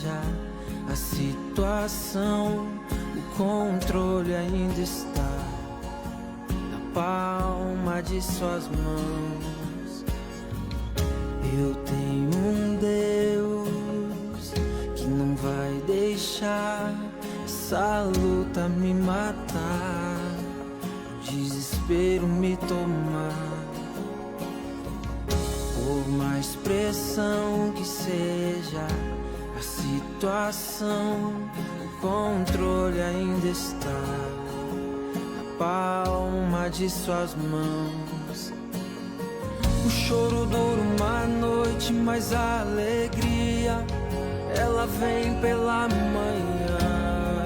seja a situação, o controle ainda está na palma de suas mãos. Eu tenho um Deus que não vai deixar essa luta me matar, o desespero me tomar. Por mais pressão que seja a situação, o controle ainda está na palma de suas mãos. O choro dura uma noite, mas a alegria, ela vem pela manhã.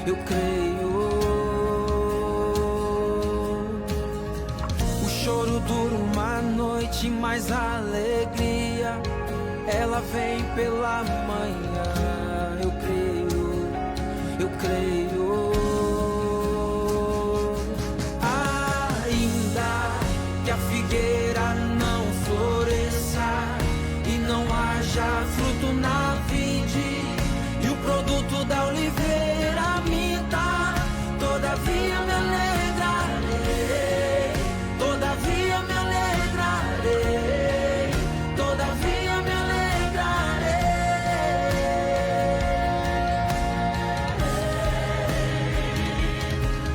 Eu creio. O choro dura uma noite, mas a alegria, ela vem pela manhã. Eu creio. Ainda que a figueira não floresça e não haja fruto na vide, e o produto da oliveira minta, todavia me alegrarei, todavia me alegrarei, todavia me alegrarei.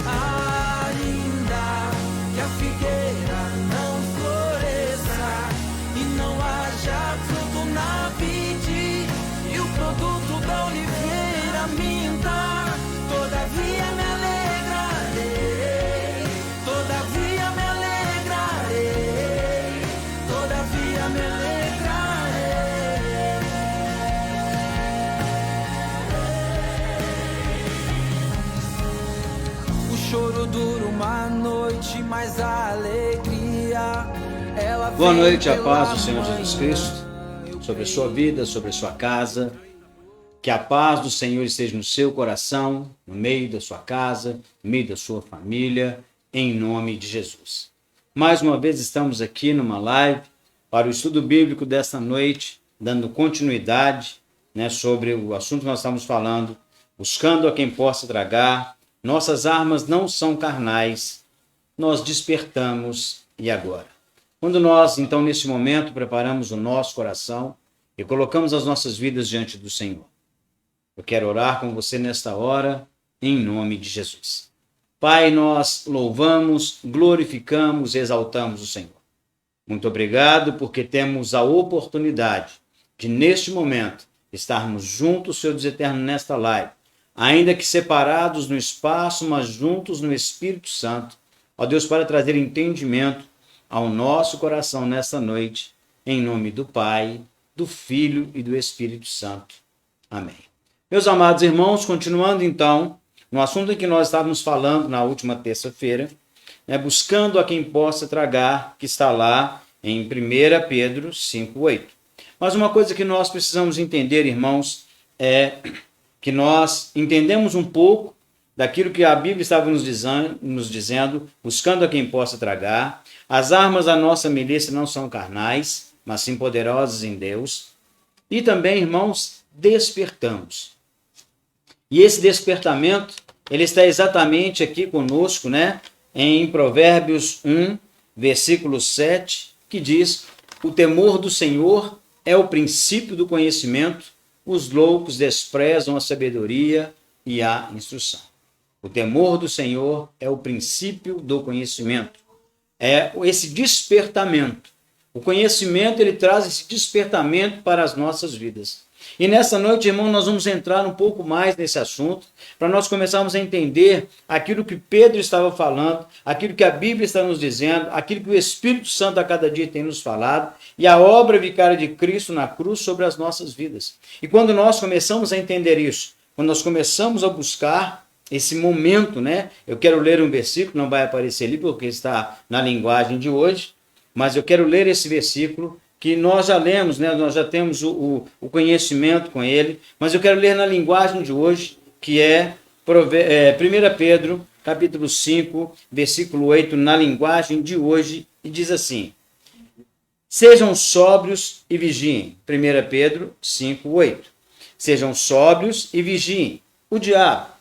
Ainda que a figueira não floresça e não haja fruto na vide, e o produto da oliveira minta, todavia me alegrarei, todavia me alegrarei, todavia me alegrarei. O choro dura uma noite, mas a alegria, ela vem. Boa noite, a paz do pela Senhor manhã. Jesus Cristo, sobre a sua vida, sobre a sua casa. Que a paz do Senhor esteja no seu coração, no meio da sua casa, no meio da sua família, em nome de Jesus. Mais uma vez estamos aqui numa live para o estudo bíblico desta noite, dando continuidade, sobre o assunto que nós estamos falando, buscando a quem possa tragar. Nossas armas não são carnais, nós despertamos e agora. Quando nós, então, nesse momento, preparamos o nosso coração e colocamos as nossas vidas diante do Senhor, eu quero orar com você nesta hora, em nome de Jesus. Pai, nós louvamos, glorificamos, exaltamos o Senhor. Muito obrigado porque temos a oportunidade de, neste momento, estarmos juntos, Senhor Deus eterno, nesta live, ainda que separados no espaço, mas juntos no Espírito Santo. Ó Deus, para trazer entendimento ao nosso coração nesta noite, em nome do Pai, do Filho e do Espírito Santo. Amém. Meus amados irmãos, continuando então no assunto em que nós estávamos falando na última terça-feira, buscando a quem possa tragar, que está lá em 1 Pedro 5,8. Mas uma coisa que nós precisamos entender, irmãos, é que nós entendemos um pouco daquilo que a Bíblia estava nos dizendo, buscando a quem possa tragar. As armas da nossa milícia não são carnais, mas sim poderosas em Deus. E também, irmãos, despertamos. E esse despertamento, ele está exatamente aqui conosco, em Provérbios 1, versículo 7, que diz: o temor do Senhor é o princípio do conhecimento, os loucos desprezam a sabedoria e a instrução. O temor do Senhor é o princípio do conhecimento. É esse despertamento. O conhecimento, ele traz esse despertamento para as nossas vidas. E nessa noite, irmão, nós vamos entrar um pouco mais nesse assunto, para nós começarmos a entender aquilo que Pedro estava falando, aquilo que a Bíblia está nos dizendo, aquilo que o Espírito Santo a cada dia tem nos falado, e a obra vicária de Cristo na cruz sobre as nossas vidas. E quando nós começamos a entender isso, quando nós começamos a buscar esse momento, eu quero ler um versículo, não vai aparecer ali porque está na linguagem de hoje, mas eu quero ler esse versículo que nós já lemos, nós já temos o conhecimento com ele, mas eu quero ler na linguagem de hoje, que é 1 Pedro, capítulo 5, versículo 8, na linguagem de hoje, e diz assim: Sejam sóbrios e vigiem. 1 Pedro 5:8. Sejam sóbrios e vigiem. O diabo,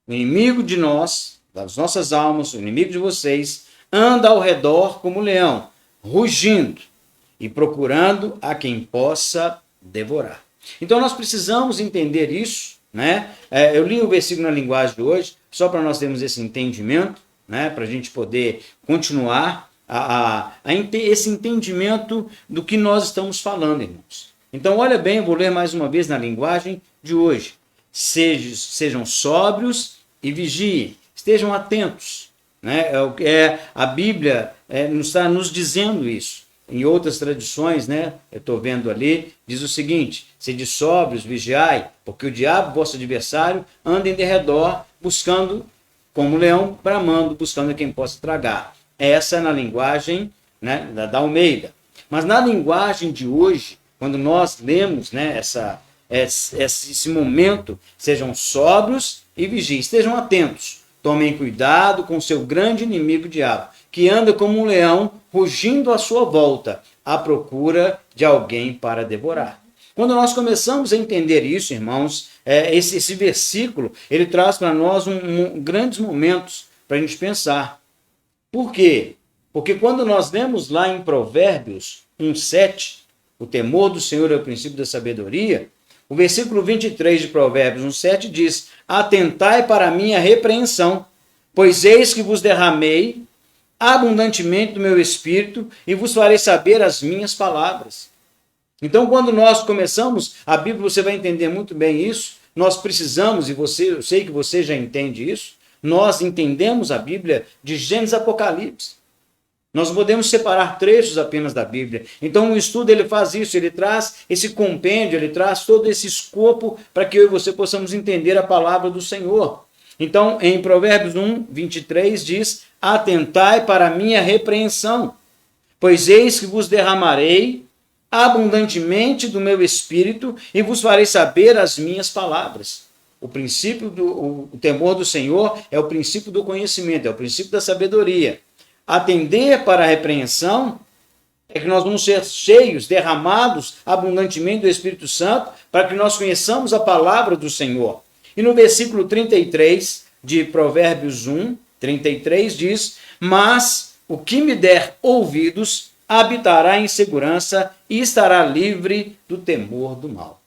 o inimigo de nós, das nossas almas, o inimigo de vocês, anda ao redor como um leão, rugindo e procurando a quem possa devorar. Então nós precisamos entender isso, né? Eu li o versículo na linguagem de hoje, só para nós termos esse entendimento, né? Para a gente poder continuar esse entendimento do que nós estamos falando, irmãos. Então olha bem, eu vou ler mais uma vez na linguagem de hoje. Sejam sóbrios e vigiem, estejam atentos, né? A Bíblia está nos dizendo isso. Em outras tradições, né, eu estou vendo ali, diz o seguinte: sede sóbrios, vigiai, porque o diabo, vosso adversário, anda em derredor, buscando, como leão, bramando, buscando a quem possa tragar. Essa é na linguagem, né, da Almeida. Mas na linguagem de hoje, quando nós lemos, né, esse momento, sejam sóbrios e vigiem, estejam atentos, tomem cuidado com o seu grande inimigo, o diabo, que anda como um leão, rugindo à sua volta, à procura de alguém para devorar. Quando nós começamos a entender isso, irmãos, esse versículo, ele traz para nós grandes momentos para a gente pensar. Por quê? Porque quando nós lemos lá em Provérbios 1:7, o temor do Senhor é o princípio da sabedoria, o versículo 23 de Provérbios 1:7 diz: atentai para a minha repreensão, pois eis que vos derramei abundantemente do meu espírito e vos farei saber as minhas palavras. Então, quando nós começamos a Bíblia, você vai entender muito bem isso. Nós precisamos, e eu sei que você já entende isso, nós entendemos a Bíblia de Gênesis a Apocalipse. Nós não podemos separar trechos apenas da Bíblia. Então, o estudo ele faz isso, ele traz esse compêndio, ele traz todo esse escopo para que eu e você possamos entender a palavra do Senhor. Então, em Provérbios 1:23 diz: atentai para a minha repreensão, pois eis que vos derramarei abundantemente do meu espírito e vos farei saber as minhas palavras. O temor do Senhor é o princípio do conhecimento, é o princípio da sabedoria. Atender para a repreensão é que nós vamos ser cheios, derramados abundantemente do Espírito Santo, para que nós conheçamos a palavra do Senhor. E no versículo 33 de Provérbios 1:33 diz: mas o que me der ouvidos habitará em segurança e estará livre do temor do mal.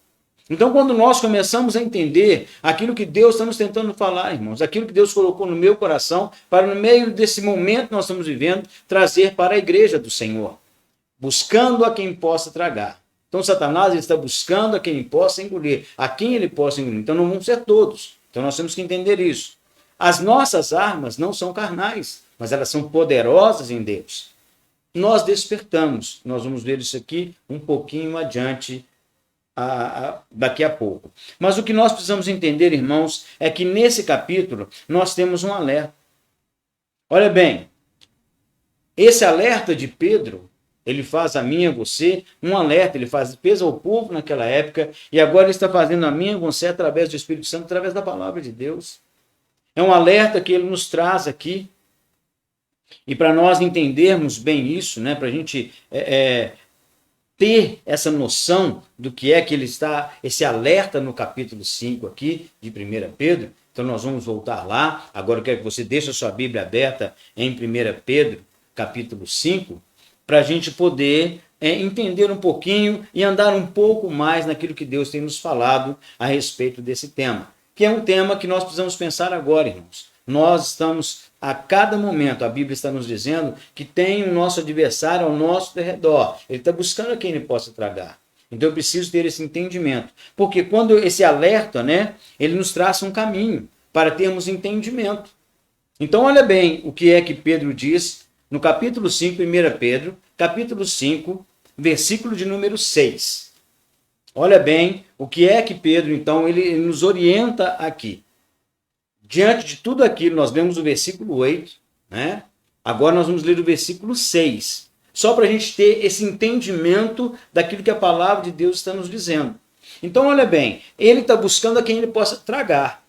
Então, quando nós começamos a entender aquilo que Deus está nos tentando falar, irmãos, aquilo que Deus colocou no meu coração, para no meio desse momento que nós estamos vivendo, trazer para a igreja do Senhor, buscando a quem possa tragar. Então, Satanás ele está buscando a quem possa engolir, a quem ele possa engolir. Então, não vão ser todos. Então, nós temos que entender isso. As nossas armas não são carnais, mas elas são poderosas em Deus. Nós despertamos. Nós vamos ver isso aqui um pouquinho adiante, daqui a pouco. Mas o que nós precisamos entender, irmãos, é que nesse capítulo nós temos um alerta. Olha bem, esse alerta de Pedro, ele faz a mim e a você um alerta, ele fez ao povo naquela época, e agora ele está fazendo a mim e a você através do Espírito Santo, através da palavra de Deus. É um alerta que ele nos traz aqui. E para nós entendermos bem isso, né, para a gente ter essa noção do que é que ele está, esse alerta no capítulo 5 aqui, de 1 Pedro, então nós vamos voltar lá. Agora eu quero que você deixe a sua Bíblia aberta em 1 Pedro, capítulo 5, para a gente poder entender um pouquinho e andar um pouco mais naquilo que Deus tem nos falado a respeito desse tema, que é um tema que nós precisamos pensar agora, irmãos. Nós estamos, a cada momento, a Bíblia está nos dizendo que tem o nosso adversário ao nosso redor. Ele está buscando a quem ele possa tragar. Então eu preciso ter esse entendimento. Porque quando esse alerta, né, ele nos traça um caminho para termos entendimento. Então olha bem o que é que Pedro diz no capítulo 5, 1 Pedro, capítulo 5, versículo de número 6. Olha bem o que é que Pedro, então, ele nos orienta aqui. Diante de tudo aquilo, nós lemos o versículo 8, né? Agora nós vamos ler o versículo 6, só para a gente ter esse entendimento daquilo que a palavra de Deus está nos dizendo. Então, olha bem, ele está buscando a quem ele possa tragar.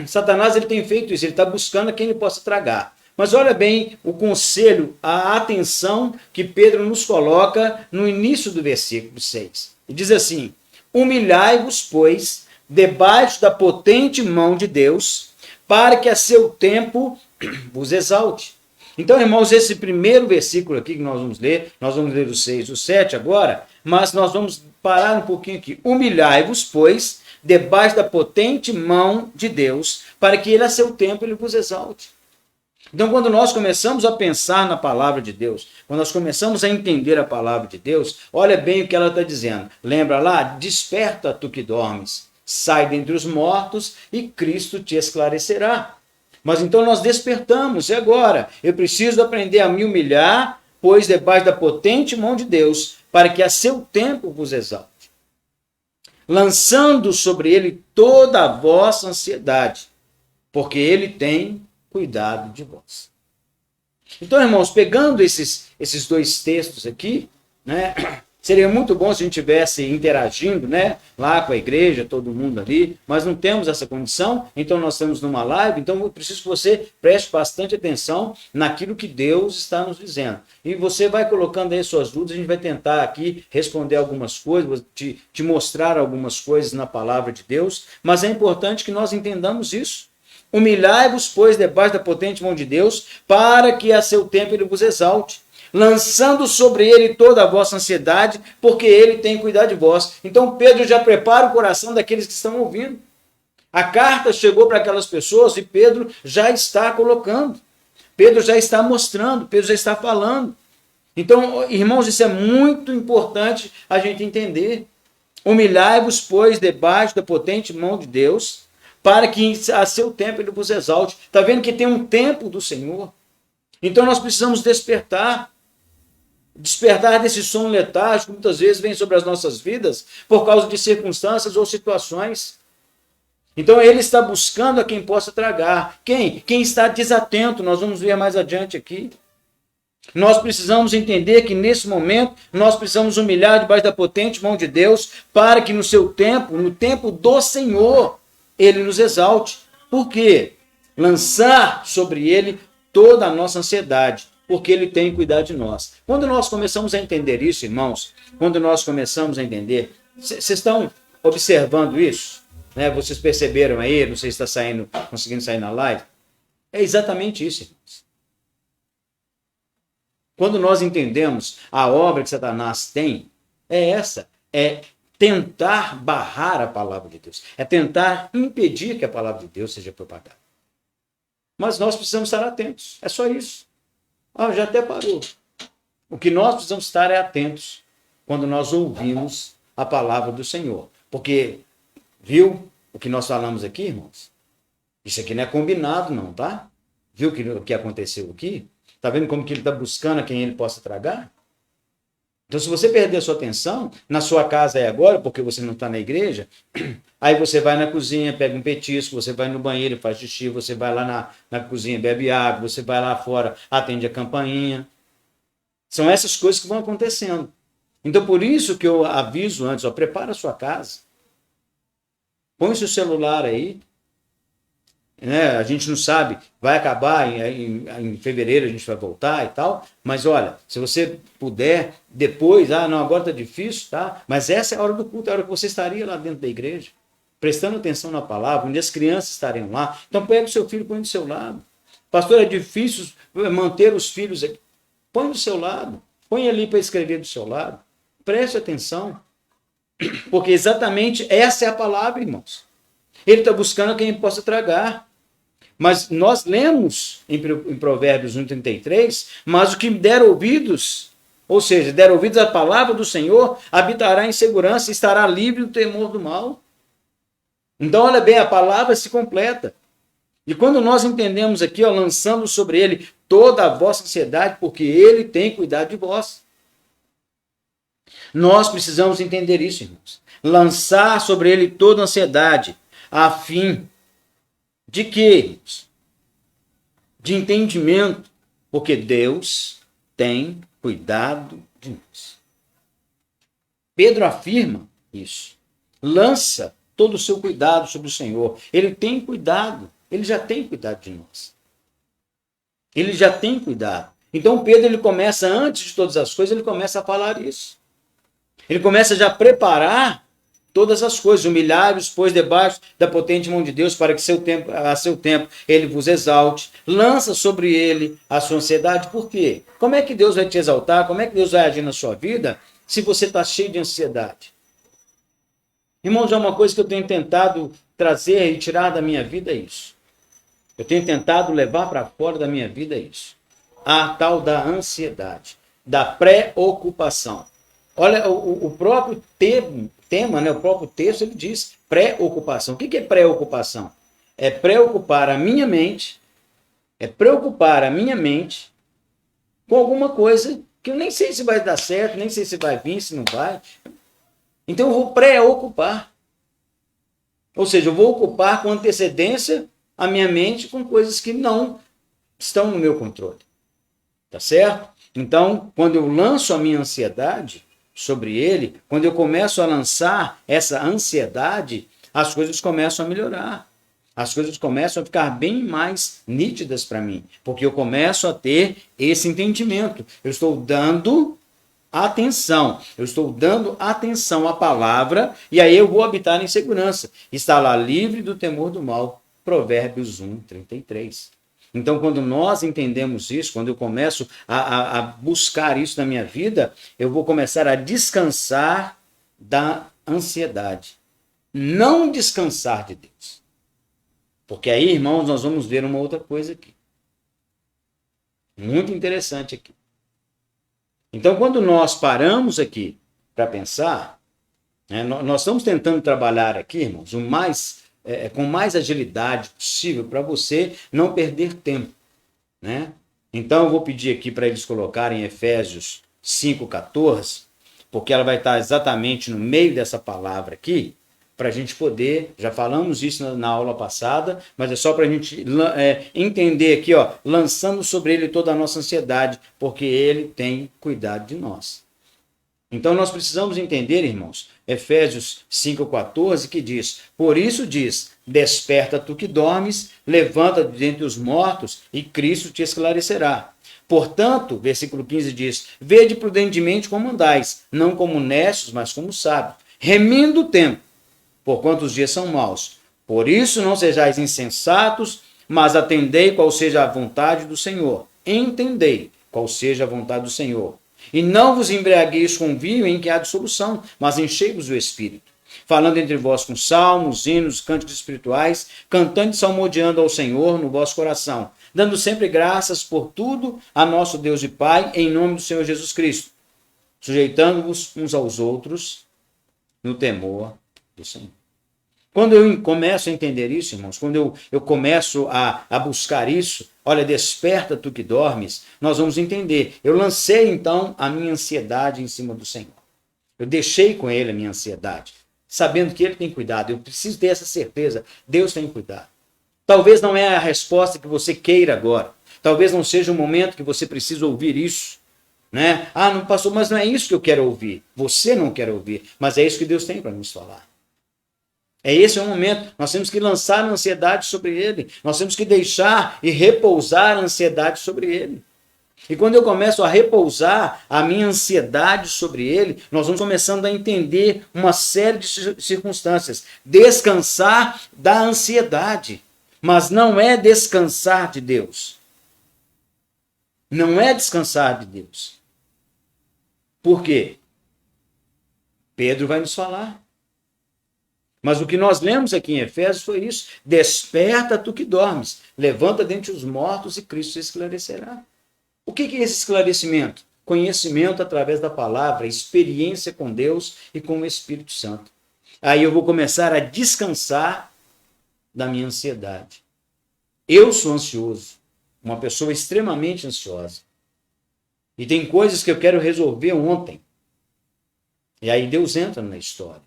Satanás ele tem feito isso, ele está buscando a quem ele possa tragar. Mas olha bem o conselho, a atenção que Pedro nos coloca no início do versículo 6. E diz assim: humilhai-vos, pois, debaixo da potente mão de Deus, para que a seu tempo vos exalte. Então, irmãos, esse primeiro versículo aqui que nós vamos ler o 6 e o 7 agora, mas nós vamos parar um pouquinho aqui. Humilhai-vos, pois, debaixo da potente mão de Deus, para que ele a seu tempo ele vos exalte. Então, quando nós começamos a pensar na palavra de Deus, quando nós começamos a entender a palavra de Deus, olha bem o que ela está dizendo. Lembra lá? Desperta tu que dormes, sai dentre os mortos e Cristo te esclarecerá. Mas então nós despertamos, e agora? Eu preciso aprender a me humilhar, pois debaixo da potente mão de Deus, para que a seu tempo vos exalte, lançando sobre ele toda a vossa ansiedade, porque ele tem cuidado de vós. Então, irmãos, pegando esses dois textos aqui, né, seria muito bom se a gente estivesse interagindo, né, lá com a igreja, todo mundo ali, mas não temos essa condição, então nós estamos numa live, então eu preciso que você preste bastante atenção naquilo que Deus está nos dizendo. E você vai colocando aí suas dúvidas, a gente vai tentar aqui responder algumas coisas, te mostrar algumas coisas na palavra de Deus, mas é importante que nós entendamos isso. Humilhai-vos, pois, debaixo da potente mão de Deus, para que a seu tempo ele vos exalte, lançando sobre ele toda a vossa ansiedade, porque ele tem cuidado de vós. Então Pedro já prepara o coração daqueles que estão ouvindo. A carta chegou para aquelas pessoas e Pedro já está colocando. Pedro já está mostrando, Pedro já está falando. Então, irmãos, isso é muito importante a gente entender. Humilhai-vos, pois, debaixo da potente mão de Deus, para que a seu tempo ele vos exalte. Está vendo que tem um tempo do Senhor? Então nós precisamos despertar desse sono letárgico que muitas vezes vem sobre as nossas vidas por causa de circunstâncias ou situações. Então ele está buscando a quem possa tragar. Quem? Quem está desatento, nós vamos ver mais adiante aqui. Nós precisamos entender que nesse momento nós precisamos humilhar debaixo da potente mão de Deus para que no seu tempo, no tempo do Senhor, ele nos exalte. Por quê? Lançar sobre ele toda a nossa ansiedade, porque ele tem cuidado de nós. Quando nós começamos a entender isso, irmãos, quando nós começamos a entender, vocês estão observando isso? Né? Vocês perceberam aí, não sei se está conseguindo sair na live? É exatamente isso, irmãos. Quando nós entendemos a obra que Satanás tem, é essa, é tentar barrar a palavra de Deus, é tentar impedir que a palavra de Deus seja propagada. Mas nós precisamos estar atentos, é só isso. Já até parou. O que nós precisamos estar é atentos quando nós ouvimos a palavra do Senhor. Porque, viu o que nós falamos aqui, irmãos? Isso aqui não é combinado não, tá? Viu o que aconteceu aqui? Tá vendo como que ele está buscando a quem ele possa tragar? Então, se você perder a sua atenção, na sua casa é agora, porque você não está na igreja, aí você vai na cozinha, pega um petisco, você vai no banheiro, faz xixi, você vai lá na cozinha, bebe água, você vai lá fora, atende a campainha. São essas coisas que vão acontecendo. Então, por isso que eu aviso antes, prepara a sua casa. Põe o seu celular aí. Né? A gente não sabe, vai acabar em fevereiro, a gente vai voltar e tal, mas olha, se você puder, depois, agora está difícil, tá? Mas essa é a hora do culto, é a hora que você estaria lá dentro da igreja, prestando atenção na palavra, onde as crianças estariam lá. Então pega o seu filho, põe do seu lado. Pastor, é difícil manter os filhos aqui. Põe do seu lado, põe ali para escrever do seu lado. Preste atenção, porque exatamente essa é a palavra, irmãos. Ele está buscando quem possa tragar. Mas nós lemos em Provérbios 1,33, mas o que der ouvidos, ou seja, der ouvidos à palavra do Senhor, habitará em segurança e estará livre do temor do mal. Então, olha bem, a palavra se completa. E quando nós entendemos aqui, lançando sobre ele toda a vossa ansiedade, porque ele tem cuidado de vós. Nós precisamos entender isso, irmãos. Lançar sobre ele toda a ansiedade, a fim de quê? De entendimento, porque Deus tem cuidado de nós. Pedro afirma isso. Lança todo o seu cuidado sobre o Senhor. Ele tem cuidado, ele já tem cuidado de nós. Ele já tem cuidado. Então Pedro, ele começa, antes de todas as coisas, ele começa a falar isso. Ele começa já a preparar todas as coisas, humilhar-vos, pois, debaixo da potente mão de Deus, para que a seu tempo ele vos exalte, lança sobre ele a sua ansiedade. Por quê? Como é que Deus vai te exaltar? Como é que Deus vai agir na sua vida se você está cheio de ansiedade? Irmãos, é uma coisa que eu tenho tentado trazer e tirar da minha vida, é isso. Eu tenho tentado levar para fora da minha vida isso. A tal da ansiedade, da preocupação. Olha, o próprio tema, né, o próprio texto, ele diz preocupação. O que é preocupação? É preocupar a minha mente, com alguma coisa que eu nem sei se vai dar certo, nem sei se vai vir, se não vai. Então eu vou preocupar. Ou seja, eu vou ocupar com antecedência a minha mente com coisas que não estão no meu controle. Tá certo? Então, quando eu lanço a minha ansiedade sobre ele, quando eu começo a lançar essa ansiedade, as coisas começam a melhorar. As coisas começam a ficar bem mais nítidas para mim, porque eu começo a ter esse entendimento. Eu estou dando atenção à palavra, e aí eu vou habitar em segurança. Está lá livre do temor do mal. Provérbios 1:33. Então, quando nós entendemos isso, quando eu começo a buscar isso na minha vida, eu vou começar a descansar da ansiedade. Não descansar de Deus. Porque aí, irmãos, nós vamos ver uma outra coisa aqui. Muito interessante aqui. Então, quando nós paramos aqui para pensar, né, nós estamos tentando trabalhar aqui, irmãos, com mais agilidade possível para você não perder tempo, né? Então eu vou pedir aqui para eles colocarem Efésios 5:14, porque ela vai estar exatamente no meio dessa palavra aqui, para a gente poder, já falamos isso na aula passada, mas é só para a gente entender aqui, ó, lançando sobre ele toda a nossa ansiedade, porque ele tem cuidado de nós. Então nós precisamos entender, irmãos, Efésios 5:14, que diz: por isso diz, desperta tu que dormes, levanta-te dentre os mortos e Cristo te esclarecerá. Portanto, versículo 15 diz: vede prudentemente como andais, não como necios, mas como sábios, remindo o tempo, porquanto os dias são maus. Por isso não sejais insensatos, mas atendei qual seja a vontade do Senhor. Entendei qual seja a vontade do Senhor. E não vos embriagueis com vinho em que há dissolução, mas enchei-vos do Espírito. Falando entre vós com salmos, hinos, cânticos espirituais, cantando e salmodiando ao Senhor no vosso coração, dando sempre graças por tudo a nosso Deus e Pai, em nome do Senhor Jesus Cristo, sujeitando-vos uns aos outros no temor do Senhor. Quando eu começo a entender isso, irmãos, quando eu começo a buscar isso, olha, desperta tu que dormes, nós vamos entender. Eu lancei, então, a minha ansiedade em cima do Senhor. Eu deixei com ele a minha ansiedade, sabendo que ele tem cuidado. Eu preciso ter essa certeza. Deus tem cuidado. Talvez não é a resposta que você queira agora. Talvez não seja o momento que você precisa ouvir isso. Né? Ah, não passou, mas não é isso que eu quero ouvir. Você não quer ouvir, mas é isso que Deus tem para nos falar. Esse é o momento. Nós temos que lançar a ansiedade sobre ele. Nós temos que deixar e repousar a ansiedade sobre ele. E quando eu começo a repousar a minha ansiedade sobre ele, nós vamos começando a entender uma série de circunstâncias. Descansar da ansiedade. Mas não é descansar de Deus. Não é descansar de Deus. Por quê? Pedro vai nos falar. Mas o que nós lemos aqui em Efésios foi isso. Desperta tu que dormes, levanta dentre os mortos e Cristo se esclarecerá. O que é esse esclarecimento? Conhecimento através da palavra, experiência com Deus e com o Espírito Santo. Aí eu vou começar a descansar da minha ansiedade. Eu sou ansioso, uma pessoa extremamente ansiosa. E tem coisas que eu quero resolver ontem. E aí Deus entra na história.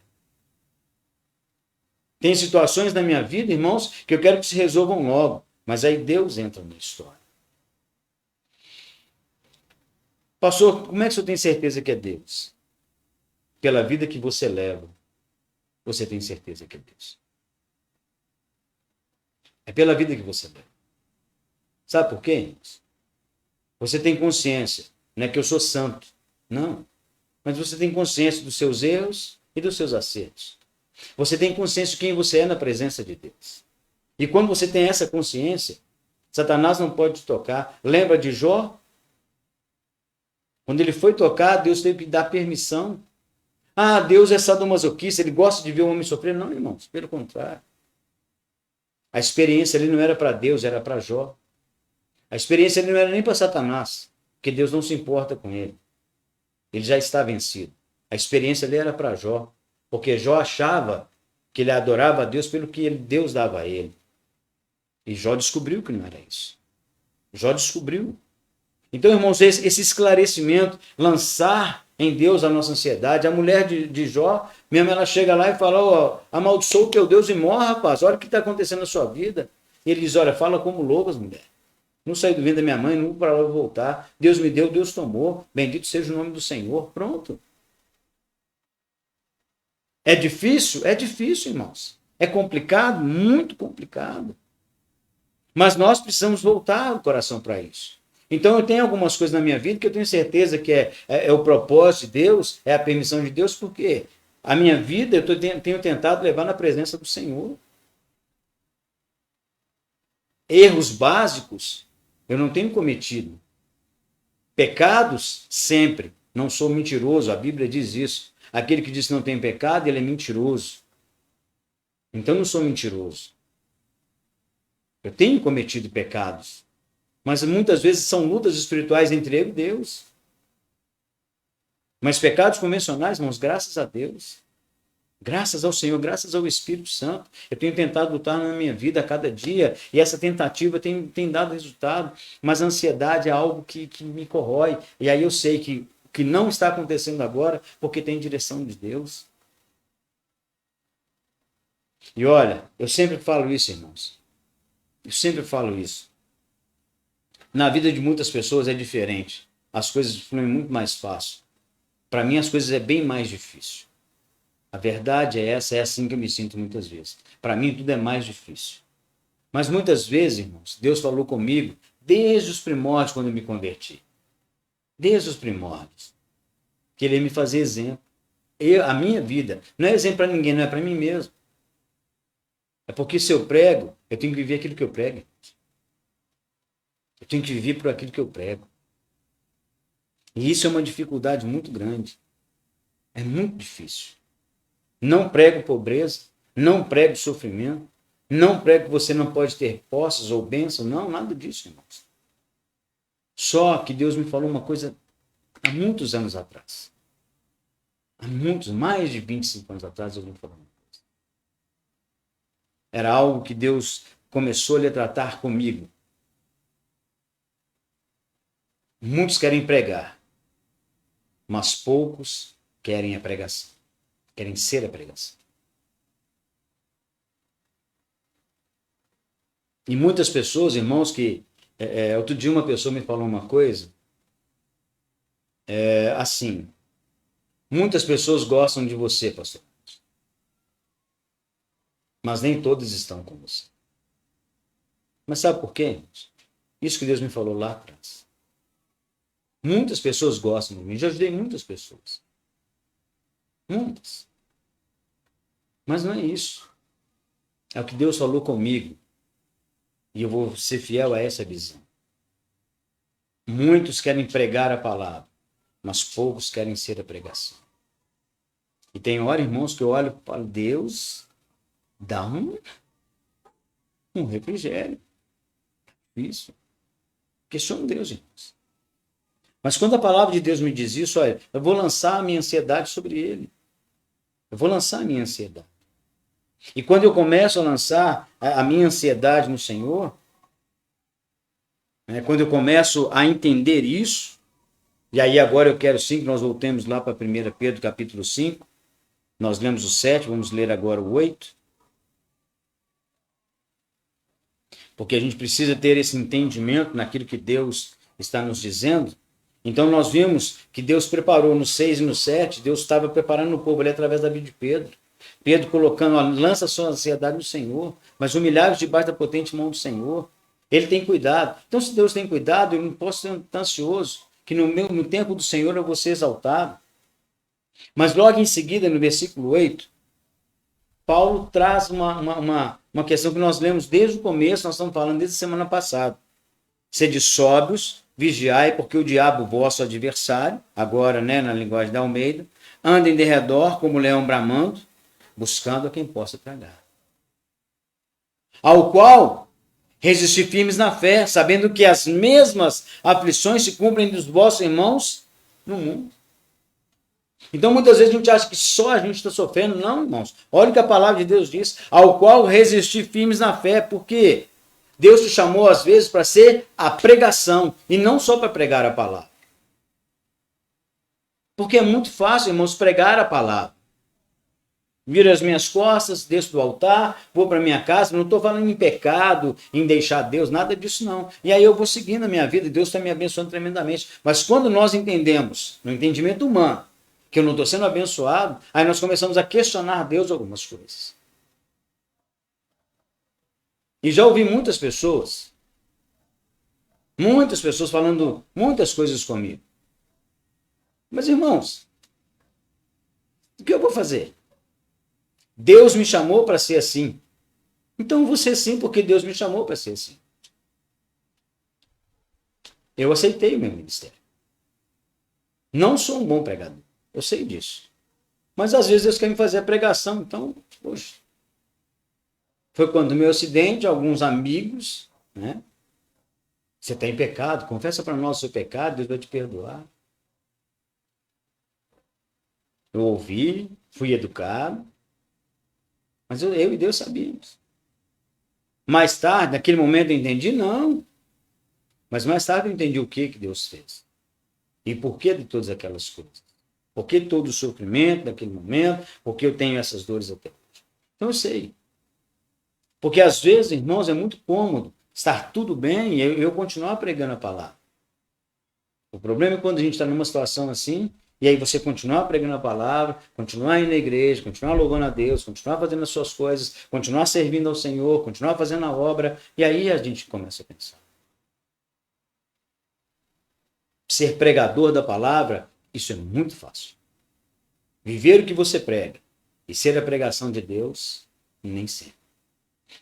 Tem situações na minha vida, irmãos, que eu quero que se resolvam logo. Mas aí Deus entra na história. Pastor, como é que o senhor tem certeza que é Deus? Pela vida que você leva, você tem certeza que é Deus. É pela vida que você leva. Sabe por quê, irmãos? Você tem consciência, não é que eu sou santo, não. Mas você tem consciência dos seus erros e dos seus acertos. Você tem consciência de quem você é na presença de Deus. E quando você tem essa consciência, Satanás não pode te tocar. Lembra de Jó? Quando ele foi tocar, Deus teve que dar permissão. Ah, Deus é sadomasoquista, ele gosta de ver o homem sofrer. Não, irmãos, pelo contrário. A experiência ali não era para Deus, era para Jó. A experiência ali não era nem para Satanás, porque Deus não se importa com ele. Ele já está vencido. A experiência ali era para Jó, porque Jó achava que ele adorava a Deus pelo que Deus dava a ele. E Jó descobriu que não era isso. Jó descobriu. Então, irmãos, esse esclarecimento, lançar em Deus a nossa ansiedade. A mulher de Jó, mesmo ela chega lá e fala, ó, amaldiçoa o teu Deus e morre, rapaz. Olha o que está acontecendo na sua vida. E ele diz, olha, fala como loucas, mulher. Não saí do ventre da minha mãe, não vou para lá voltar. Deus me deu, Deus tomou. Bendito seja o nome do Senhor. Pronto. É difícil? É difícil, irmãos. É complicado? Muito complicado. Mas nós precisamos voltar o coração para isso. Então eu tenho algumas coisas na minha vida que eu tenho certeza que é o propósito de Deus, é a permissão de Deus, porque a minha vida eu tenho tentado levar na presença do Senhor. Erros básicos eu não tenho cometido. Pecados, sempre. Não sou mentiroso, a Bíblia diz isso. Aquele que diz que não tem pecado, ele é mentiroso. Então eu não sou mentiroso. Eu tenho cometido pecados. Mas muitas vezes são lutas espirituais entre eu e Deus. Mas pecados convencionais, irmãos, graças a Deus. Graças ao Senhor, graças ao Espírito Santo. Eu tenho tentado lutar na minha vida a cada dia. E essa tentativa tem dado resultado. Mas a ansiedade é algo que me corrói. E aí eu sei que o que não está acontecendo agora, porque tem direção de Deus. E olha, eu sempre falo isso, irmãos. Eu sempre falo isso. Na vida de muitas pessoas é diferente. As coisas fluem muito mais fácil. Para mim, as coisas é bem mais difícil. A verdade é essa, é assim que eu me sinto muitas vezes. Para mim, tudo é mais difícil. Mas muitas vezes, irmãos, Deus falou comigo desde os primórdios, quando eu me converti. Desde os primórdios. Que Ele ia me fazer exemplo. A minha vida não é exemplo para ninguém, não é para mim mesmo. É porque se eu prego, eu tenho que viver aquilo que eu prego. Eu tenho que viver por aquilo que eu prego. E isso é uma dificuldade muito grande. É muito difícil. Não prego pobreza, não prego sofrimento, não prego que você não pode ter posses ou bênçãos, não, nada disso, irmãos. Só que Deus me falou uma coisa há muitos anos atrás. Há muitos, mais de 25 anos atrás, Deus me falou uma coisa. Era algo que Deus começou a tratar comigo. Muitos querem pregar, mas poucos querem a pregação, querem ser a pregação. E muitas pessoas, irmãos, que... outro dia uma pessoa me falou uma coisa, assim, muitas pessoas gostam de você, pastor, mas nem todas estão com você. Mas sabe por quê, irmãos? Isso que Deus me falou lá atrás. Muitas pessoas gostam de mim. Já ajudei muitas pessoas. Muitas. Mas não é isso. É o que Deus falou comigo. E eu vou ser fiel a essa visão. Muitos querem pregar a palavra, mas poucos querem ser a pregação. E tem hora, irmãos, que eu olho e falo, Deus, dá um refrigério. Isso. Questiono Deus, irmãos. Mas quando a palavra de Deus me diz isso, olha, eu vou lançar a minha ansiedade sobre ele. Eu vou lançar a minha ansiedade. E quando eu começo a lançar a minha ansiedade no Senhor, quando eu começo a entender isso, e aí agora eu quero sim que nós voltemos lá para 1 Pedro capítulo 5, nós lemos o 7, vamos ler agora o 8, porque a gente precisa ter esse entendimento naquilo que Deus está nos dizendo. Então nós vimos que Deus preparou no 6 e no 7, Deus estava preparando o povo ali através da vida de Pedro. Pedro colocando, lança a sua ansiedade no Senhor, mas humilhados debaixo da potente mão do Senhor. Ele tem cuidado. Então, se Deus tem cuidado, eu não posso ser tão ansioso, que no tempo do Senhor eu vou ser exaltado. Mas logo em seguida, no versículo 8, Paulo traz uma questão que nós lemos desde o começo, nós estamos falando desde a semana passada. Sede sóbrios, vigiai, porque o diabo, vosso adversário, agora, né, na linguagem da Almeida, anda em derredor como leão bramando, buscando a quem possa tragar. Ao qual resisti firmes na fé, sabendo que as mesmas aflições se cumprem dos vossos irmãos no mundo. Então, muitas vezes a gente acha que só a gente está sofrendo. Não, irmãos. Olha o que a palavra de Deus diz. Ao qual resisti firmes na fé. Porque Deus te chamou, às vezes, para ser a pregação. E não só para pregar a palavra. Porque é muito fácil, irmãos, pregar a palavra. Viro as minhas costas, desço do altar, vou para minha casa. Não estou falando em pecado, em deixar Deus, nada disso não. E aí eu vou seguindo a minha vida e Deus está me abençoando tremendamente. Mas quando nós entendemos, no entendimento humano, que eu não estou sendo abençoado, aí nós começamos a questionar Deus algumas coisas. E já ouvi muitas pessoas falando muitas coisas comigo. Mas, irmãos, o que eu vou fazer? Deus me chamou para ser assim. Então eu vou ser assim porque Deus me chamou para ser assim. Eu aceitei o meu ministério. Não sou um bom pregador. Eu sei disso. Mas às vezes Deus quer me fazer a pregação. Então, poxa. Foi quando o meu acidente, alguns amigos, né? Você está em pecado, confessa para nós o seu pecado, Deus vai te perdoar. Eu ouvi, fui educado. Mas eu e Deus sabíamos. Mais tarde, naquele momento eu entendi? Não. Mas mais tarde eu entendi o que Deus fez. E por que de todas aquelas coisas. Por que todo o sofrimento daquele momento? Por que eu tenho essas dores até hoje? Então eu sei. Porque às vezes, irmãos, é muito cômodo estar tudo bem e eu continuar pregando a palavra. O problema é quando a gente está numa situação assim, e aí você continuar pregando a palavra, continuar indo na igreja, continuar louvando a Deus, continuar fazendo as suas coisas, continuar servindo ao Senhor, continuar fazendo a obra, e aí a gente começa a pensar. Ser pregador da palavra, isso é muito fácil. Viver o que você prega e ser a pregação de Deus, nem sempre.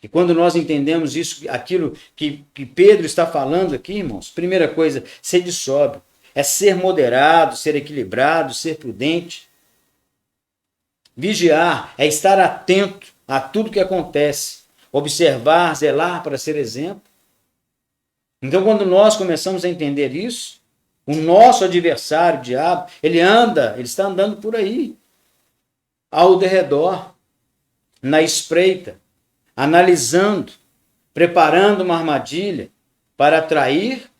E quando nós entendemos isso, aquilo que Pedro está falando aqui, irmãos, primeira coisa, ser de sóbrio. É ser moderado, ser equilibrado, ser prudente. Vigiar é estar atento a tudo que acontece. Observar, zelar para ser exemplo. Então, quando nós começamos a entender isso, o nosso adversário, o diabo, ele está andando por aí, ao derredor, na espreita, analisando, preparando uma armadilha para atrair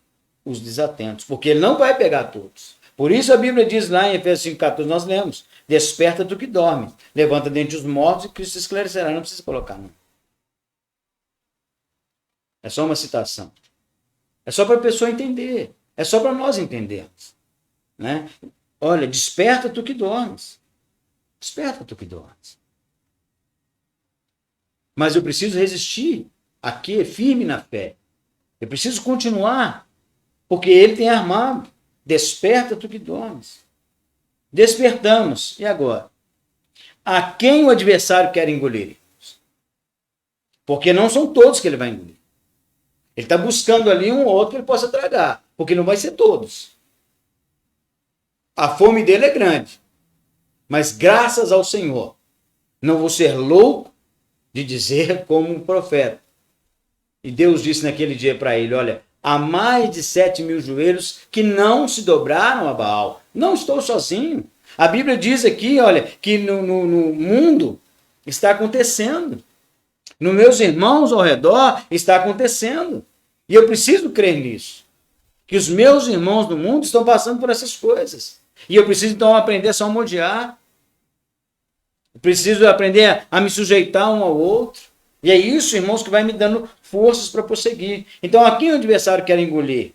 os desatentos, porque ele não vai pegar todos. Por isso a Bíblia diz lá em Efésios 5,14, nós lemos, desperta do que dorme, levanta dentre os mortos e Cristo esclarecerá. Não precisa colocar, não. É só uma citação. É só para a pessoa entender. É só para nós entendermos. Né? Olha, desperta tu que dormes. Desperta tu que dormes. Mas eu preciso resistir aqui, firme na fé. Eu preciso continuar, porque ele tem armado. Desperta tu que dormes. Despertamos. E agora? A quem o adversário quer engolir? Porque não são todos que ele vai engolir. Ele está buscando ali um ou outro que ele possa tragar, porque não vai ser todos. A fome dele é grande. Mas graças ao Senhor, não vou ser louco de dizer como um profeta. E Deus disse naquele dia para ele, olha, há mais de 7.000 joelhos que não se dobraram a Baal. Não estou sozinho. A Bíblia diz aqui, olha, que no mundo está acontecendo. Nos meus irmãos ao redor está acontecendo. E eu preciso crer nisso. Que os meus irmãos do mundo estão passando por essas coisas. E eu preciso então aprender a salmodiar. Eu preciso aprender a me sujeitar um ao outro. E é isso, irmãos, que vai me dando forças para prosseguir. Então, a quem o adversário quer engolir?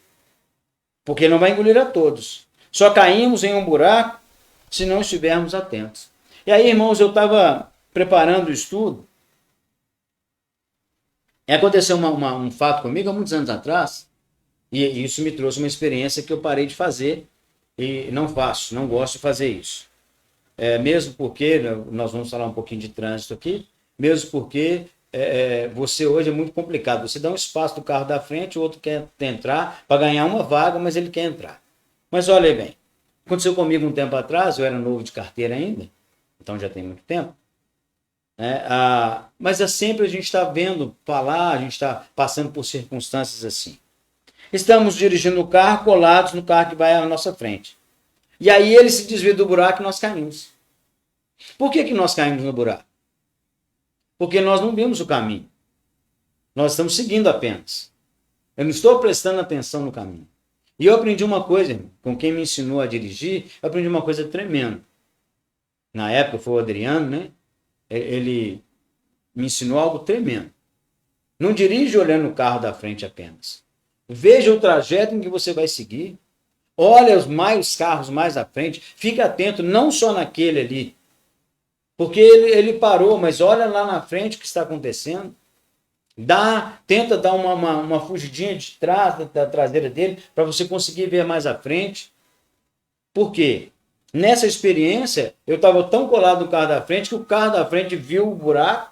Porque ele não vai engolir a todos. Só caímos em um buraco se não estivermos atentos. E aí, irmãos, eu estava preparando o estudo. Aconteceu um fato comigo há muitos anos atrás, e isso me trouxe uma experiência que eu parei de fazer, e não faço, não gosto de fazer isso. Mesmo porque, nós vamos falar um pouquinho de trânsito aqui, mesmo porque você hoje é muito complicado. Você dá um espaço do carro da frente, o outro quer entrar para ganhar uma vaga, mas ele quer entrar. Mas olha bem, aconteceu comigo um tempo atrás, eu era novo de carteira ainda, então já tem muito tempo. Mas sempre a gente está vendo falar, a gente está passando por circunstâncias assim. Estamos dirigindo o carro, colados no carro que vai à nossa frente. E aí ele se desvia do buraco e nós caímos. Por que nós caímos no buraco? Porque nós não vimos o caminho. Nós estamos seguindo apenas. Eu não estou prestando atenção no caminho. E eu aprendi uma coisa, irmão, com quem me ensinou a dirigir, eu aprendi uma coisa tremenda. Na época foi o Adriano, né? Ele me ensinou algo tremendo. Não dirige olhando o carro da frente apenas. Veja o trajeto em que você vai seguir. Olha os carros mais à frente. Fique atento não só naquele ali. Porque ele parou, mas olha lá na frente o que está acontecendo. Tenta dar uma fugidinha de trás da traseira dele para você conseguir ver mais à frente. Por quê? Nessa experiência, eu estava tão colado no carro da frente que o carro da frente viu o buraco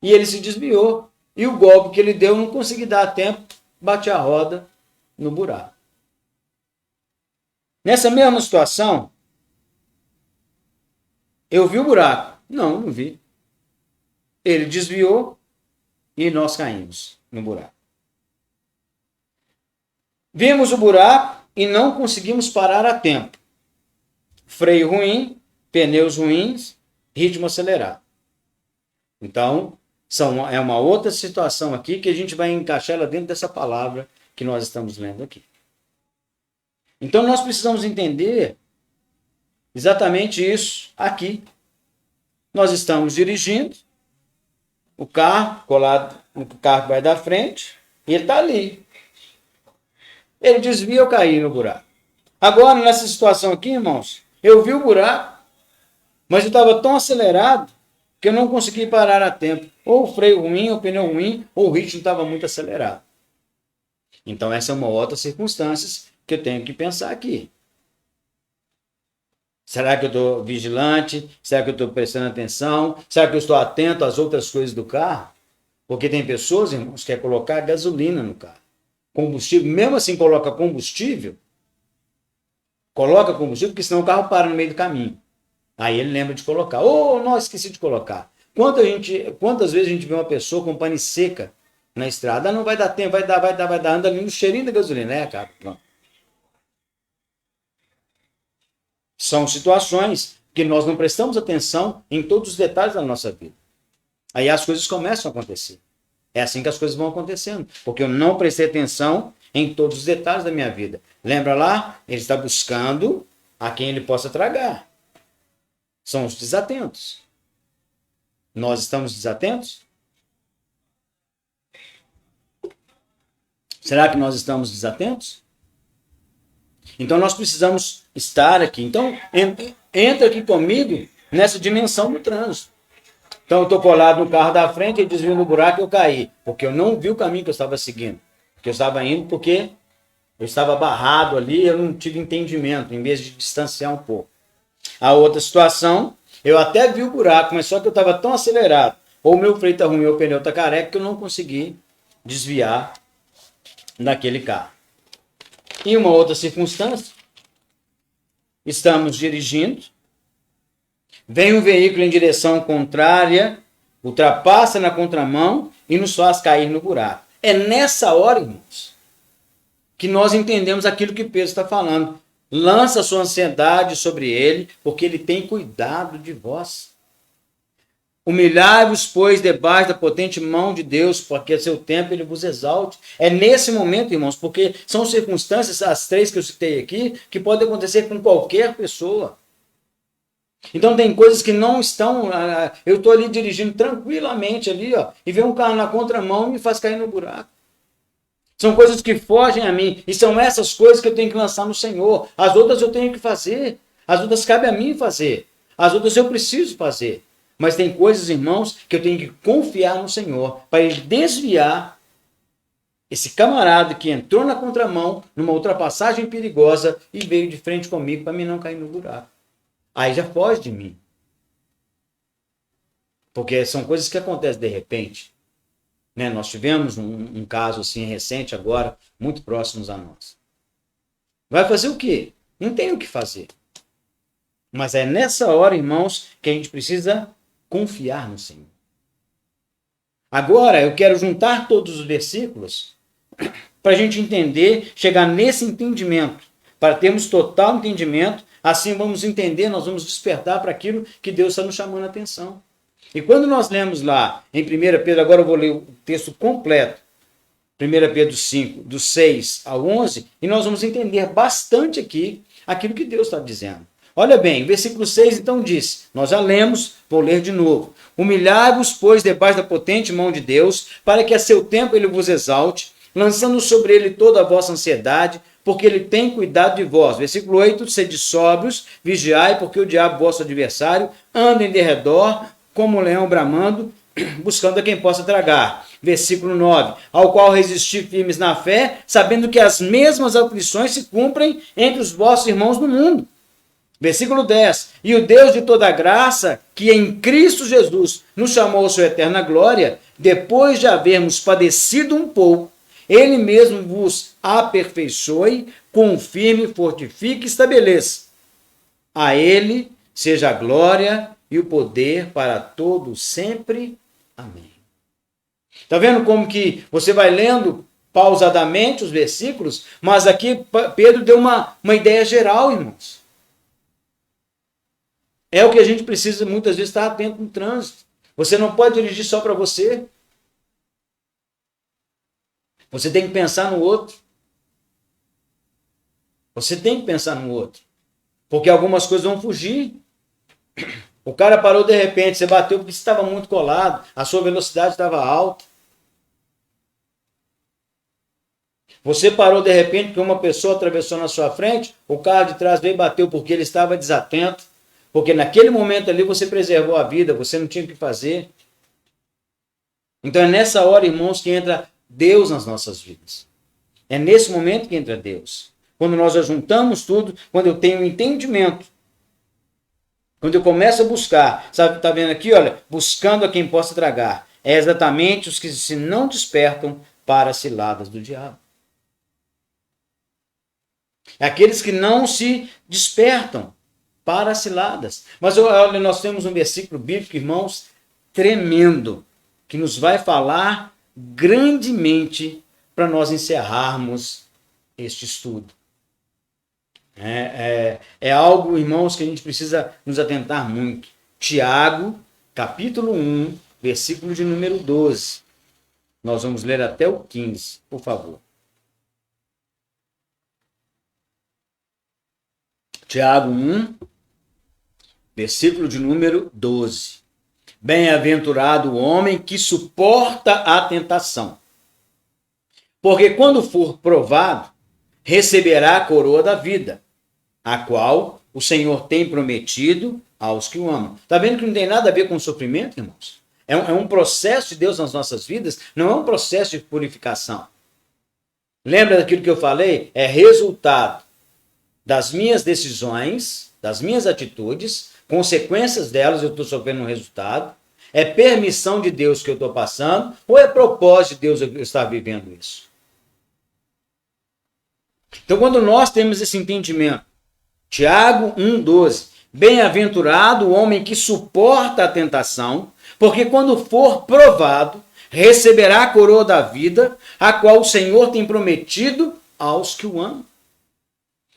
e ele se desviou. E o golpe que ele deu, não consegui dar tempo, bati a roda no buraco. Nessa mesma situação, eu vi o buraco. Não vi. Ele desviou e nós caímos no buraco. Vimos o buraco e não conseguimos parar a tempo. Freio ruim, pneus ruins, ritmo acelerado. Então, é uma outra situação aqui que a gente vai encaixar ela dentro dessa palavra que nós estamos lendo aqui. Então, nós precisamos entender exatamente isso aqui. Nós estamos dirigindo, o carro colado no carro que vai da frente, e ele está ali. Ele desvia, eu caí no buraco. Agora, nessa situação aqui, irmãos, eu vi o buraco, mas eu estava tão acelerado que eu não consegui parar a tempo. Ou o freio ruim, ou o pneu ruim, ou o ritmo estava muito acelerado. Então, essa é uma outra circunstância que eu tenho que pensar aqui. Será que eu estou vigilante? Será que eu estou prestando atenção? Será que eu estou atento às outras coisas do carro? Porque tem pessoas, irmãos, que querem colocar gasolina no carro. Combustível, mesmo assim coloca combustível, porque senão o carro para no meio do caminho. Aí ele lembra de colocar. Nossa, esqueci de colocar. Quantas vezes a gente vê uma pessoa com pane seca na estrada? Não vai dar tempo, vai dar, anda ali no cheirinho da gasolina, cara? Pronto. São situações que nós não prestamos atenção em todos os detalhes da nossa vida. Aí as coisas começam a acontecer. É assim que as coisas vão acontecendo. Porque eu não prestei atenção em todos os detalhes da minha vida. Lembra lá? Ele está buscando a quem ele possa tragar. São os desatentos. Nós estamos desatentos? Será que nós estamos desatentos? Então nós precisamos estar aqui. Então entra aqui comigo nessa dimensão do trânsito. Então eu estou colado no carro da frente, ele desviou no buraco e eu caí. Porque eu não vi o caminho que eu estava seguindo. Porque eu estava indo porque eu estava barrado ali, eu não tive entendimento, em vez de distanciar um pouco. A outra situação, eu até vi o buraco, mas só que eu estava tão acelerado. Ou o meu freio está ruim, ou o pneu está careca, que eu não consegui desviar daquele carro. E uma outra circunstância, estamos dirigindo, vem um veículo em direção contrária, ultrapassa na contramão e nos faz cair no buraco. É nessa hora, irmãos, que nós entendemos aquilo que Pedro está falando. Lança a sua ansiedade sobre ele, porque ele tem cuidado de vós. Humilhai-vos, pois, debaixo da potente mão de Deus, porque a seu tempo ele vos exalte. É nesse momento, irmãos, porque são circunstâncias, as três que eu citei aqui, que podem acontecer com qualquer pessoa. Então tem coisas que não estão... Eu estou ali dirigindo tranquilamente ali, ó, e vem um carro na contramão e me faz cair no buraco. São coisas que fogem a mim. E são essas coisas que eu tenho que lançar no Senhor. As outras eu tenho que fazer. As outras cabe a mim fazer. As outras eu preciso fazer. Mas tem coisas, irmãos, que eu tenho que confiar no Senhor para ele desviar esse camarada que entrou na contramão, numa ultrapassagem perigosa e veio de frente comigo para mim não cair no buraco. Aí já foge de mim. Porque são coisas que acontecem de repente. Né? Nós tivemos um caso assim recente agora, muito próximos a nós. Vai fazer o quê? Não tem o que fazer. Mas é nessa hora, irmãos, que a gente precisa confiar no Senhor. Agora, eu quero juntar todos os versículos para a gente entender, chegar nesse entendimento, para termos total entendimento, assim vamos entender, nós vamos despertar para aquilo que Deus está nos chamando a atenção. E quando nós lemos lá em 1 Pedro, agora eu vou ler o texto completo, 1 Pedro 5, do 6 ao 11, e nós vamos entender bastante aqui aquilo que Deus está dizendo. Olha bem, o versículo 6 então diz, nós já lemos, vou ler de novo. Humilhai-vos, pois, debaixo da potente mão de Deus, para que a seu tempo ele vos exalte, lançando sobre ele toda a vossa ansiedade, porque ele tem cuidado de vós. Versículo 8, sede sóbrios, vigiai, porque o diabo, vosso adversário, anda em derredor, como um leão bramando, buscando a quem possa tragar. Versículo 9, ao qual resistir firmes na fé, sabendo que as mesmas aflições se cumprem entre os vossos irmãos no mundo. Versículo 10, e o Deus de toda graça, que em Cristo Jesus nos chamou à sua eterna glória, depois de havermos padecido um pouco, ele mesmo vos aperfeiçoe, confirme, fortifique e estabeleça. A ele seja a glória e o poder para todos sempre. Amém. Está vendo como que você vai lendo pausadamente os versículos, mas aqui Pedro deu uma ideia geral, irmãos. É o que a gente precisa muitas vezes estar atento no trânsito. Você não pode dirigir só para você. Você tem que pensar no outro. Você tem que pensar no outro. Porque algumas coisas vão fugir. O cara parou de repente, você bateu porque você estava muito colado, a sua velocidade estava alta. Você parou de repente porque uma pessoa atravessou na sua frente, o carro de trás veio e bateu porque ele estava desatento. Porque naquele momento ali você preservou a vida, você não tinha o que fazer. Então é nessa hora, irmãos, que entra Deus nas nossas vidas. É nesse momento que entra Deus. Quando nós juntamos tudo, quando eu tenho entendimento, quando eu começo a buscar, sabe, tá vendo aqui, olha, buscando a quem possa tragar. É exatamente os que se não despertam para as ciladas do diabo. É aqueles que não se despertam para as ciladas. Mas olha, nós temos um versículo bíblico, irmãos, tremendo, que nos vai falar grandemente para nós encerrarmos este estudo. É algo, irmãos, que a gente precisa nos atentar muito. Tiago, capítulo 1, versículo de número 12. Nós vamos ler até o 15, por favor. Tiago 1, versículo de número 12. Bem-aventurado o homem que suporta a tentação, porque quando for provado, receberá a coroa da vida, a qual o Senhor tem prometido aos que o amam. Está vendo que não tem nada a ver com sofrimento, irmãos? É um processo de Deus nas nossas vidas, não é um processo de purificação. Lembra daquilo que eu falei? É resultado das minhas decisões, das minhas atitudes, consequências delas, eu estou sofrendo um resultado. É permissão de Deus que eu estou passando, ou é propósito de Deus eu estar vivendo isso? Então, quando nós temos esse entendimento, Tiago 1,12, bem-aventurado o homem que suporta a tentação, porque quando for provado, receberá a coroa da vida, a qual o Senhor tem prometido aos que o amam.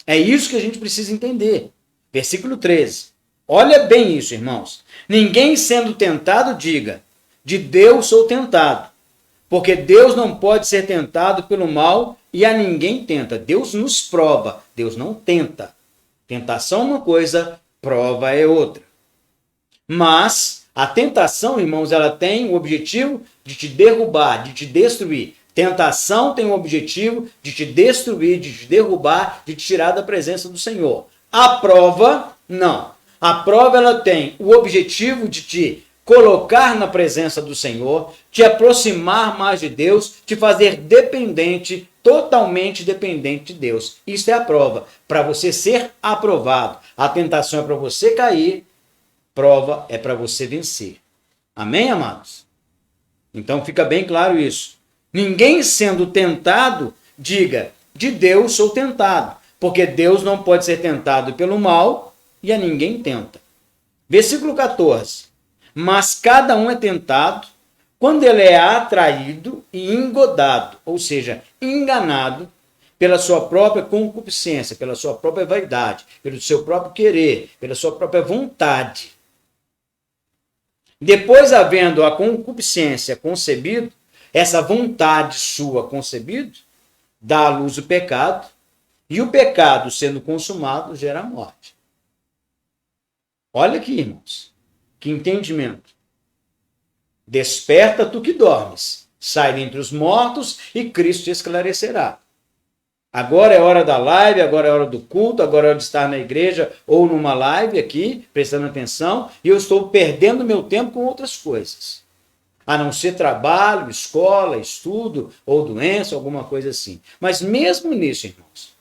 É isso que a gente precisa entender. Versículo 13. Olha bem isso, irmãos. Ninguém sendo tentado diga, de Deus sou tentado. Porque Deus não pode ser tentado pelo mal e a ninguém tenta. Deus nos prova, Deus não tenta. Tentação é uma coisa, prova é outra. Mas a tentação, irmãos, ela tem o objetivo de te derrubar, de te destruir. Tentação tem o objetivo de te destruir, de te derrubar, de te tirar da presença do Senhor. A prova, não. A prova ela tem o objetivo de te colocar na presença do Senhor, te aproximar mais de Deus, te fazer dependente, totalmente dependente de Deus. Isso é a prova. Para você ser aprovado. A tentação é para você cair, prova é para você vencer. Amém, amados? Então fica bem claro isso. Ninguém sendo tentado, diga, de Deus sou tentado. Porque Deus não pode ser tentado pelo mal e a ninguém tenta. Versículo 14. Mas cada um é tentado quando ele é atraído e engodado, ou seja, enganado pela sua própria concupiscência, pela sua própria vaidade, pelo seu próprio querer, pela sua própria vontade. Depois, havendo a concupiscência concebido, essa vontade sua concebido, dá à luz o pecado, e o pecado, sendo consumado, gera a morte. Olha aqui, irmãos, que entendimento. Desperta tu que dormes, sai dentre os mortos e Cristo te esclarecerá. Agora é hora da live, agora é hora do culto, agora é hora de estar na igreja ou numa live aqui, prestando atenção, e eu estou perdendo meu tempo com outras coisas. A não ser trabalho, escola, estudo, ou doença, alguma coisa assim. Mas mesmo nisso, irmãos,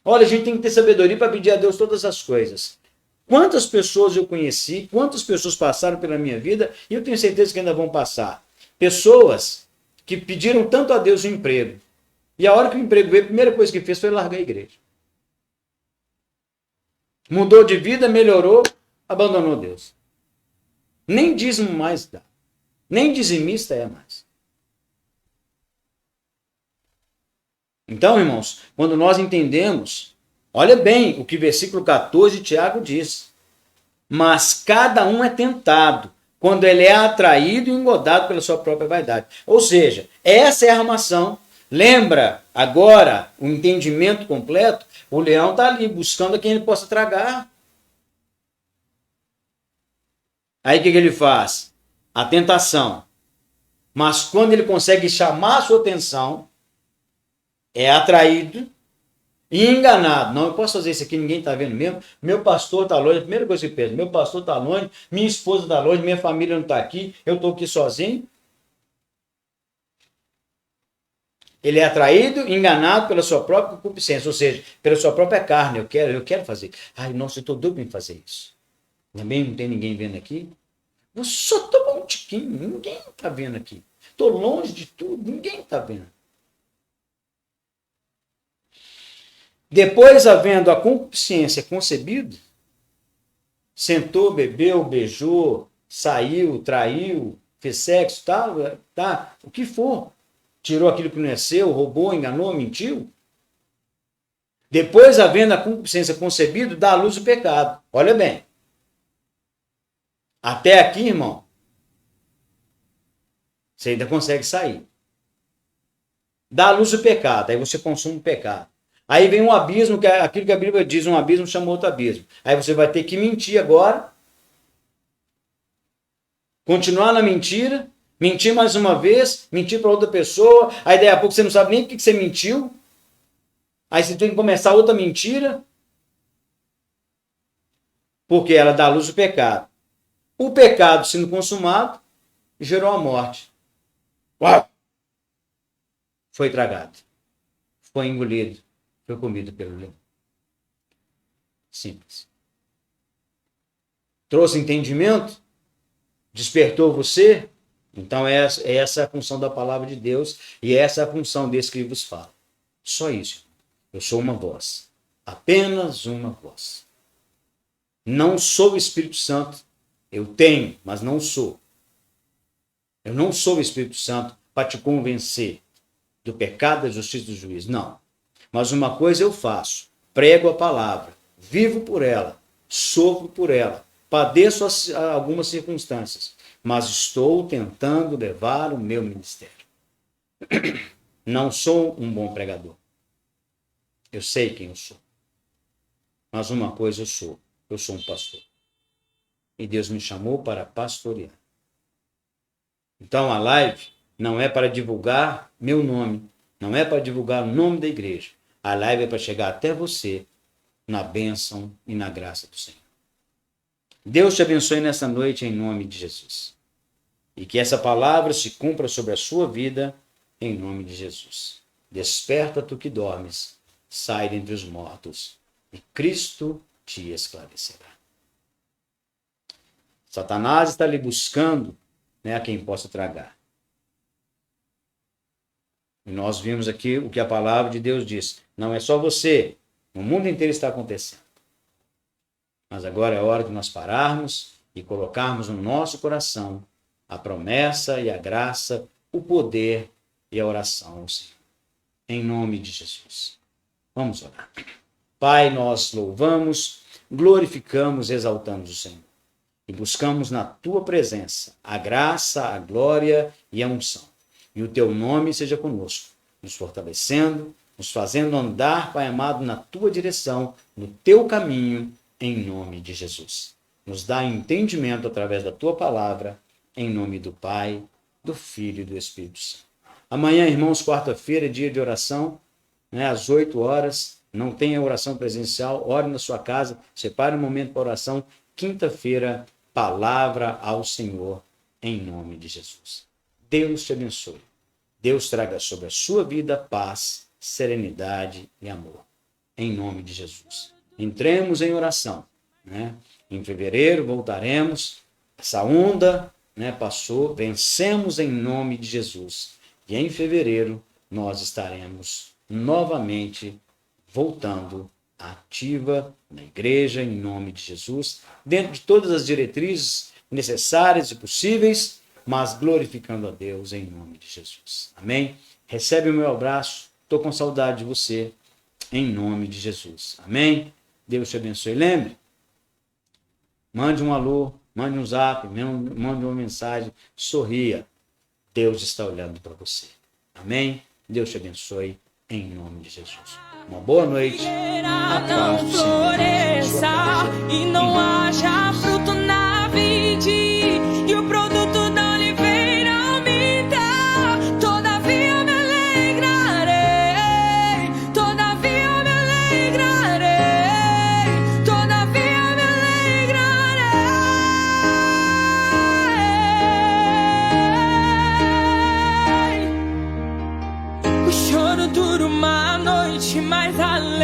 olha, a gente tem que ter sabedoria para pedir a Deus todas as coisas. Quantas pessoas eu conheci, quantas pessoas passaram pela minha vida, e eu tenho certeza que ainda vão passar. Pessoas que pediram tanto a Deus um emprego, e a hora que o emprego veio, a primeira coisa que fez foi largar a igreja. Mudou de vida, melhorou, abandonou Deus. Nem dízimo mais dá. Nem dizimista é mais. Então, irmãos, quando nós entendemos, olha bem o que versículo 14 de Tiago diz. Mas cada um é tentado quando ele é atraído e engodado pela sua própria vaidade. Ou seja, essa é a armação. Lembra agora o entendimento completo? O leão está ali buscando a quem ele possa tragar. Aí o que ele faz? A tentação. Mas quando ele consegue chamar a sua atenção, é atraído e enganado. Não, eu posso fazer isso aqui, ninguém está vendo mesmo. Meu pastor está longe, a primeira coisa que eu penso, meu pastor está longe, minha esposa está longe, minha família não está aqui, eu estou aqui sozinho. Ele é atraído, enganado pela sua própria concupiscência, ou seja, pela sua própria carne. Eu quero fazer. Ai, nossa, eu estou doido em fazer isso. Também não tem ninguém vendo aqui. Eu só estou um tiquinho, ninguém está vendo aqui. Estou longe de tudo, ninguém está vendo. Depois, havendo a concupiscência concebida, sentou, bebeu, beijou, saiu, traiu, fez sexo, tal, tá, o que for. Tirou aquilo que não é seu, roubou, enganou, mentiu. Depois, havendo a concupiscência concebida, dá à luz o pecado. Olha bem. Até aqui, irmão, você ainda consegue sair. Dá à luz o pecado, aí você consome o pecado. Aí vem um abismo, que é aquilo que a Bíblia diz, um abismo chama outro abismo. Aí você vai ter que mentir agora, continuar na mentira, mentir mais uma vez, mentir para outra pessoa, aí daí a pouco você não sabe nem o que você mentiu, aí você tem que começar outra mentira, porque ela dá à luz o pecado. O pecado sendo consumado, gerou a morte. Uau! Foi tragado, foi engolido, foi comido pelo leão. Simples. Trouxe entendimento? Despertou você? Então essa é a função da palavra de Deus e essa é a função desse que vos fala. Só isso. Eu sou uma voz. Apenas uma voz. Não sou o Espírito Santo. Eu tenho, mas não sou. Eu não sou o Espírito Santo para te convencer do pecado, da justiça e do juízo. Não. Mas uma coisa eu faço. Prego a palavra. Vivo por ela. Sofro por ela. Padeço algumas circunstâncias. Mas estou tentando levar o meu ministério. Não sou um bom pregador. Eu sei quem eu sou. Mas uma coisa eu sou. Eu sou um pastor. E Deus me chamou para pastorear. Então a live não é para divulgar meu nome. Não é para divulgar o nome da igreja. A live é para chegar até você na bênção e na graça do Senhor. Deus te abençoe nessa noite em nome de Jesus. E que essa palavra se cumpra sobre a sua vida em nome de Jesus. Desperta tu que dormes, sai dentre os mortos e Cristo te esclarecerá. Satanás está ali buscando, a quem possa tragar. E nós vimos aqui o que a palavra de Deus diz. Não é só você, o mundo inteiro está acontecendo. Mas agora é hora de nós pararmos e colocarmos no nosso coração a promessa e a graça, o poder e a oração ao Senhor. Em nome de Jesus. Vamos orar. Pai, nós louvamos, glorificamos, exaltamos o Senhor. E buscamos na tua presença a graça, a glória e a unção. E o teu nome seja conosco, nos fortalecendo, nos fazendo andar, Pai amado, na tua direção, no teu caminho, em nome de Jesus. Nos dá entendimento através da tua palavra, em nome do Pai, do Filho e do Espírito Santo. Amanhã, irmãos, quarta-feira, é dia de oração, às 8 horas. Não tenha oração presencial, ore na sua casa, separe um momento para oração. Quinta-feira, palavra ao Senhor, em nome de Jesus. Deus te abençoe. Deus traga sobre a sua vida paz, serenidade e amor. Em nome de Jesus. Entremos em oração. Em fevereiro voltaremos. Essa onda passou. Vencemos em nome de Jesus. E em fevereiro nós estaremos novamente voltando ativa na igreja, em nome de Jesus, dentro de todas as diretrizes necessárias e possíveis, mas glorificando a Deus em nome de Jesus. Amém? Recebe o meu abraço, estou com saudade de você, em nome de Jesus. Amém? Deus te abençoe. Lembre, mande um alô, mande um zap, mande uma mensagem, sorria. Deus está olhando para você. Amém? Deus te abençoe, em nome de Jesus. Uma boa noite. A paz do Senhor. E não haja fruto na vide, e o produto da oliveira aumenta. Todavia me alegrarei, todavia me alegrarei, todavia me alegrarei. O choro dura uma noite, mas a